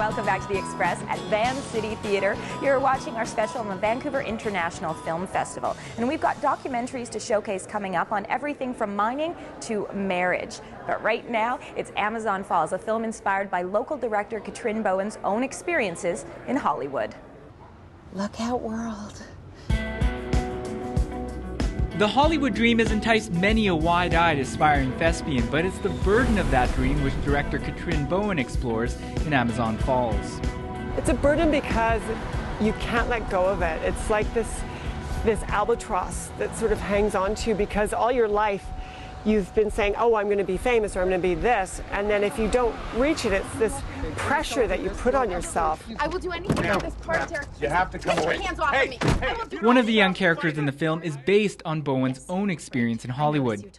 Welcome back to The Express at Van City Theatre. You're watching our special on the Vancouver International Film Festival. And we've got documentaries to showcase coming up on everything from mining to marriage. But right now, it's Amazon Falls, a film inspired by local director Katrin Bowen's own experiences in Hollywood. Look out, world. The Hollywood dream has enticed many a wide-eyed aspiring thespian, but it's the burden of that dream which director Katrin Bowen explores in Amazon Falls. It's a burden because you can't let go of it. It's like this albatross that sort of hangs on to you because all your life you've been saying, oh, I'm going to be famous or I'm going to be this. And then if you don't reach it, it's this pressure that you put on yourself. I will do anything for this part. You have to come away. Hands off of me. One of the young characters in the film is based on Bowen's own experience in Hollywood.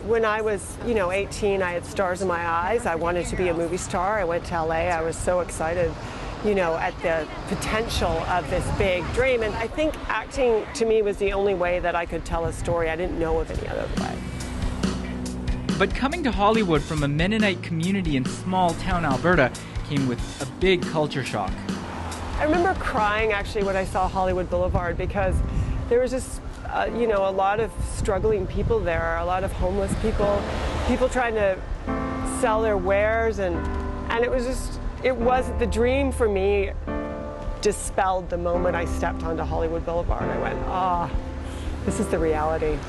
When I was, 18, I had stars in my eyes. I wanted to be a movie star. I went to LA. I was so excited, at the potential of this big dream. And I think acting to me was the only way that I could tell a story. I didn't know of any other way. But coming to Hollywood from a Mennonite community in small-town Alberta came with a big culture shock. I remember crying, actually, when I saw Hollywood Boulevard because there was just, a lot of struggling people there, a lot of homeless people, people trying to sell their wares, and it was the dream for me dispelled the moment I stepped onto Hollywood Boulevard. I went, this is the reality.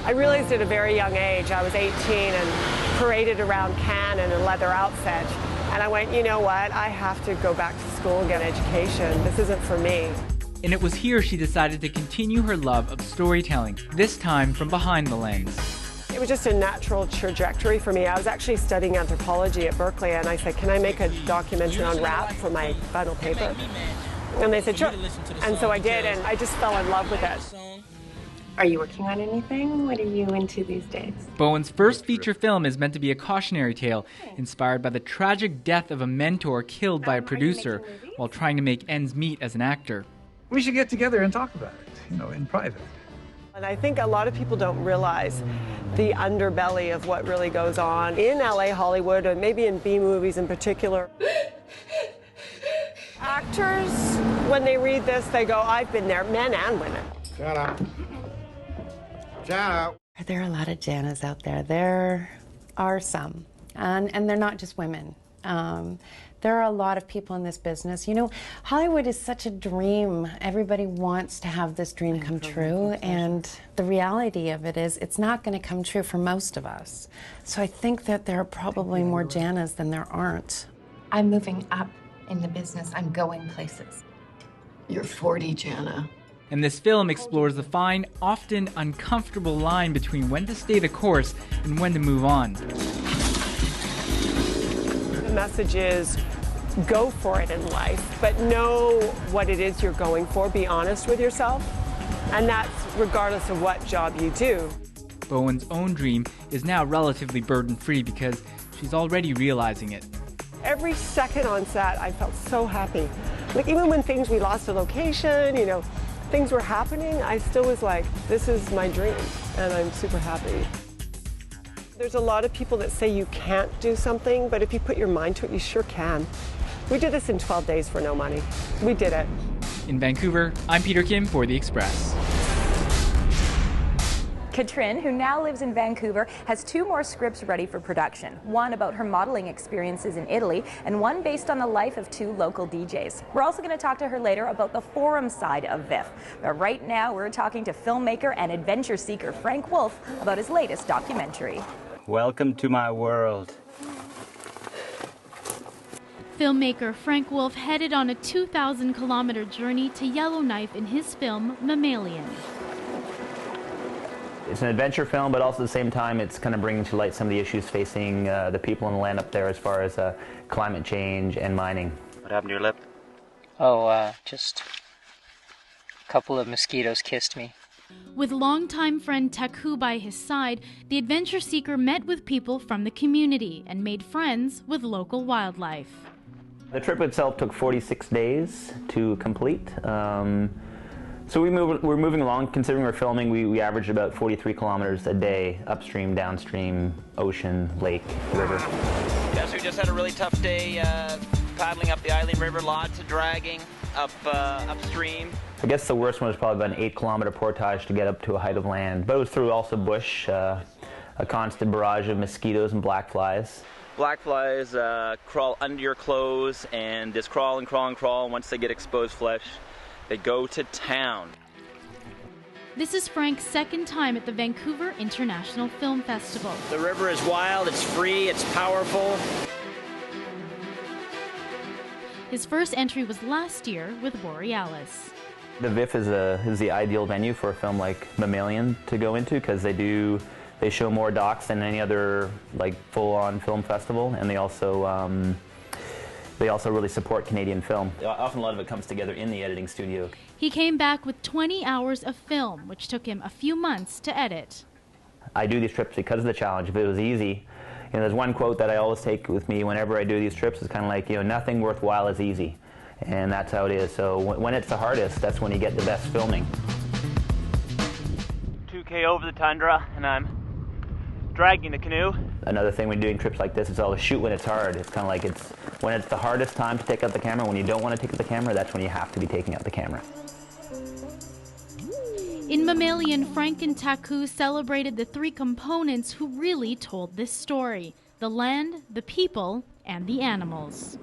I realized at a very young age, I was 18 and paraded around Cannes in a leather outfit. And I went, you know what, I have to go back to school and get an education. This isn't for me. And it was here she decided to continue her love of storytelling, this time from behind the lens. It was just a natural trajectory for me. I was actually studying anthropology at Berkeley, and I said, can I make a documentary on rap for my final paper? And they said, sure. And so I did, and I just fell in love with it. Are you working on anything? What are you into these days? Bowen's first feature film is meant to be a cautionary tale, inspired by the tragic death of a mentor killed by a producer while trying to make ends meet as an actor. We should get together and talk about it, in private. And I think a lot of people don't realize the underbelly of what really goes on in LA, Hollywood, and maybe in B movies in particular. Actors, when they read this, they go, I've been there, men and women. Shut up. Jana. Are there a lot of Janas out there? There are some, and they're not just women. There are a lot of people in this business. Hollywood is such a dream. Everybody wants to have this dream come true, and the reality of it is it's not going to come true for most of us. So I think that there are probably more Janas than there aren't. I'm moving up in the business. I'm going places. You're 40, Jana. And this film explores the fine, often uncomfortable line between when to stay the course and when to move on. The message is, go for it in life, but know what it is you're going for. Be honest with yourself, and that's regardless of what job you do. Bowen's own dream is now relatively burden-free because she's already realizing it. Every second on set, I felt so happy. Like, even when we lost a location, things were happening, I still was like, this is my dream, and I'm super happy. There's a lot of people that say you can't do something, but if you put your mind to it, you sure can. We did this in 12 days for no money. We did it. In Vancouver, I'm Peter Kim for The Express. Katrin, who now lives in Vancouver, has 2 more scripts ready for production. One about her modeling experiences in Italy, and one based on the life of 2 local DJs. We're also going to talk to her later about the forum side of VIFF. But right now, we're talking to filmmaker and adventure seeker Frank Wolf about his latest documentary. Welcome to my world. Filmmaker Frank Wolf headed on a 2,000-kilometer journey to Yellowknife in his film Mammalian. It's an adventure film, but also at the same time it's kind of bringing to light some of the issues facing the people in the land up there as far as climate change and mining. What happened to your lip? Oh, just a couple of mosquitoes kissed me. With longtime friend Taku by his side, the adventure seeker met with people from the community and made friends with local wildlife. The trip itself took 46 days to complete. So we're moving along. Considering we're filming, we averaged about 43 kilometers a day, upstream, downstream, ocean, lake, river. Yes, we just had a really tough day paddling up the Eileen River, lots of dragging upstream. I guess the worst one was probably about an 8-kilometer portage to get up to a height of land, but it was through also bush, a constant barrage of mosquitoes and black flies. Black flies crawl under your clothes and just crawl and crawl and crawl, and once they get exposed flesh, they go to town. This is Frank's second time at the Vancouver International Film Festival. The river is wild, it's free, it's powerful. His first entry was last year with Borealis. The VIF is the ideal venue for a film like Mammalian to go into, because they show more docs than any other like full-on film festival, and they also really support Canadian film. Often a lot of it comes together in the editing studio. He came back with 20 hours of film, which took him a few months to edit. I do these trips because of the challenge. If it was easy, there's one quote that I always take with me whenever I do these trips. It's kind of like, nothing worthwhile is easy, and that's how it is. So when it's the hardest, that's when you get the best filming. 2K over the tundra, and I'm dragging the canoe. Another thing when doing trips like this is always shoot when it's hard. It's kind of like when it's the hardest time to take out the camera, when you don't want to take out the camera, that's when you have to be taking out the camera. In Mammalian, Frank and Taku celebrated the three components who really told this story: the land, the people, and the animals.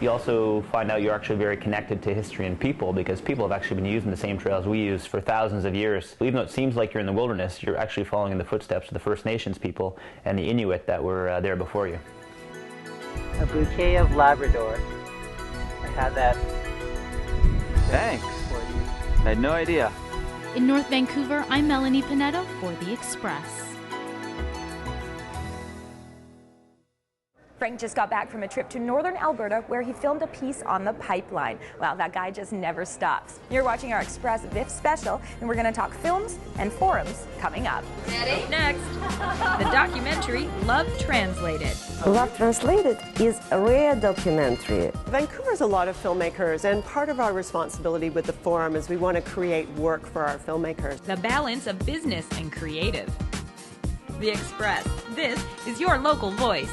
You also find out you're actually very connected to history and people, because people have actually been using the same trails we use for thousands of years. Even though it seems like you're in the wilderness, you're actually following in the footsteps of the First Nations people and the Inuit that were there before you. A bouquet of Labrador. I had that. Thanks. I had no idea. In North Vancouver, I'm Melanie Panetta for The Express. Frank just got back from a trip to northern Alberta where he filmed a piece on the pipeline. Wow, that guy just never stops. You're watching our Express VIF special, and we're going to talk films and forums coming up. Next, the documentary Love Translated. Love Translated is a rare documentary. Vancouver's a lot of filmmakers, and part of our responsibility with the forum is we want to create work for our filmmakers. The balance of business and creative. The Express. This is your local voice.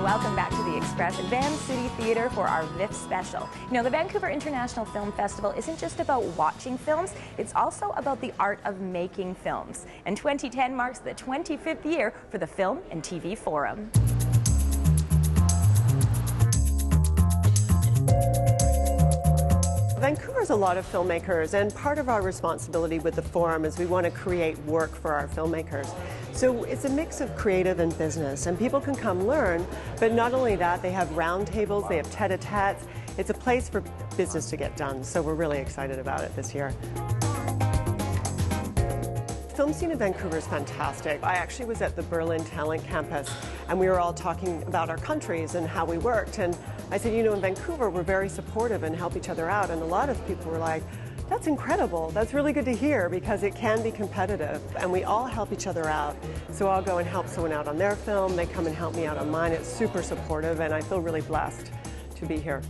Welcome back to the Express at Van City Theatre for our VIF special. The Vancouver International Film Festival isn't just about watching films, it's also about the art of making films. And 2010 marks the 25th year for the Film and TV Forum. Vancouver's a lot of filmmakers, and part of our responsibility with the forum is we want to create work for our filmmakers. So it's a mix of creative and business, and people can come learn, but not only that, they have roundtables, they have tete-a-tetes. It's a place for business to get done, so we're really excited about it this year. Film scene in Vancouver is fantastic. I actually was at the Berlin Talent Campus, and we were all talking about our countries and how we worked, and I said, in Vancouver we're very supportive and help each other out, and a lot of people were like, that's incredible, that's really good to hear, because it can be competitive, and we all help each other out. So I'll go and help someone out on their film, they come and help me out on mine. It's super supportive, and I feel really blessed to be here.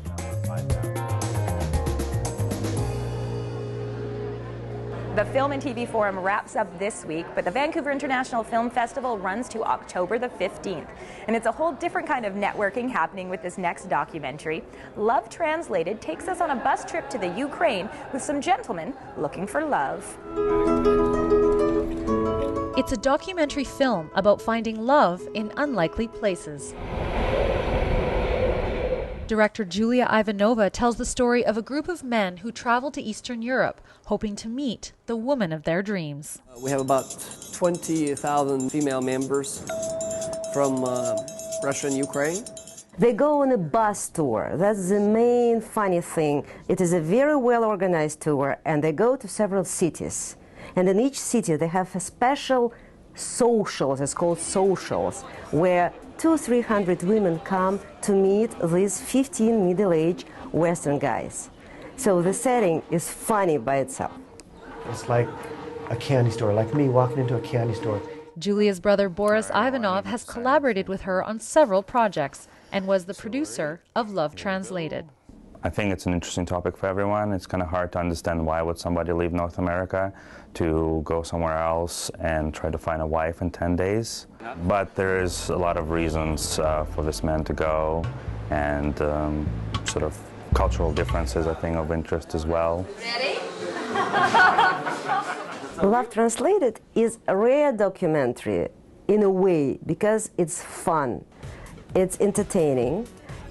The Film and TV Forum wraps up this week, but the Vancouver International Film Festival runs to October the 15th. And it's a whole different kind of networking happening with this next documentary. Love Translated takes us on a bus trip to the Ukraine with some gentlemen looking for love. It's a documentary film about finding love in unlikely places. Director Julia Ivanova tells the story of a group of men who travel to Eastern Europe, hoping to meet the woman of their dreams. We have about 20,000 female members from Russia and Ukraine. They go on a bus tour. That's the main funny thing. It is a very well-organized tour, and they go to several cities. And in each city, they have a special socials, it's called socials, where 200-300 women come to meet these 15 middle-aged Western guys. So the setting is funny by itself. It's like a candy store, like me walking into a candy store. Julia's brother Boris Ivanov has collaborated with her on several projects and was the producer of Love Translated. I think it's an interesting topic for everyone. It's kind of hard to understand why would somebody leave North America to go somewhere else and try to find a wife in 10 days. But there is a lot of reasons for this man to go, and sort of cultural differences, I think, of interest as well. Ready? Love Translated is a rare documentary in a way because it's fun, it's entertaining,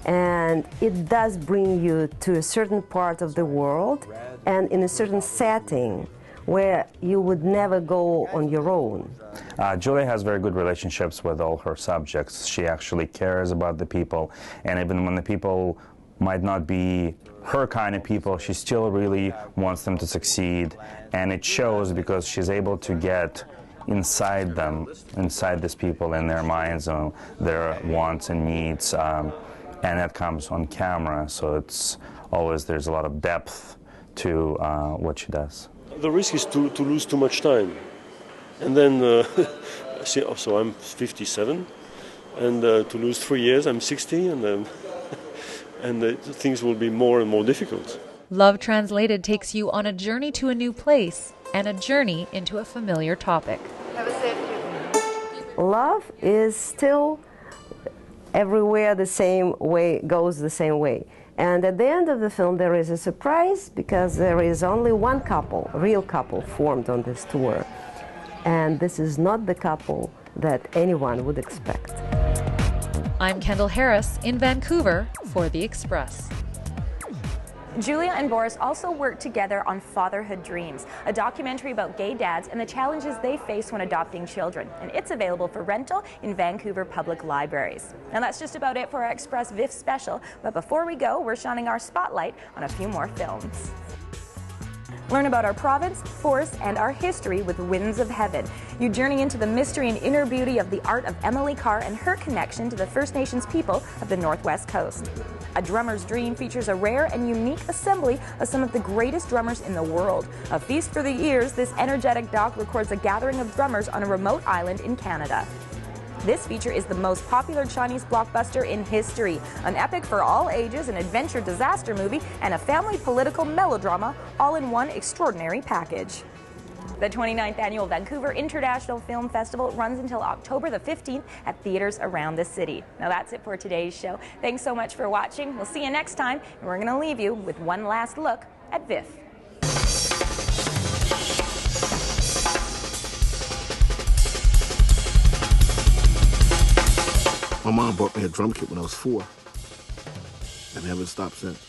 and it does bring you to a certain part of the world and in a certain setting where you would never go on your own. Julia has very good relationships with all her subjects. She actually cares about the people, and even when the people might not be her kind of people, she still really wants them to succeed, and it shows because she's able to get inside them, inside these people, in their minds, their wants and needs, and that comes on camera, so it's always, there's a lot of depth to what she does. The risk is to lose too much time, and then so I'm 57, and to lose 3 years, I'm 60, and things will be more and more difficult. Love Translated takes you on a journey to a new place and a journey into a familiar topic. Love is still everywhere the same way, goes the same way. And at the end of the film there is a surprise because there is only one couple, real couple, formed on this tour. And this is not the couple that anyone would expect. I'm Kendall Harris in Vancouver for The Express. Julia and Boris also worked together on Fatherhood Dreams, a documentary about gay dads and the challenges they face when adopting children. And it's available for rental in Vancouver public libraries. And that's just about it for our Express VIF special. But before we go, we're shining our spotlight on a few more films. Learn about our province, forest, and our history with Winds of Heaven. You journey into the mystery and inner beauty of the art of Emily Carr and her connection to the First Nations people of the Northwest Coast. A Drummer's Dream features a rare and unique assembly of some of the greatest drummers in the world. A feast for the ears, this energetic doc records a gathering of drummers on a remote island in Canada. This feature is the most popular Chinese blockbuster in history, an epic for all ages, an adventure disaster movie, and a family political melodrama, all in one extraordinary package. The 29th Annual Vancouver International Film Festival runs until October the 15th at theaters around the city. Now that's it for today's show. Thanks so much for watching. We'll see you next time, and we're going to leave you with one last look at VIF. My mom bought me a drum kit when I was 4, and haven't stopped since.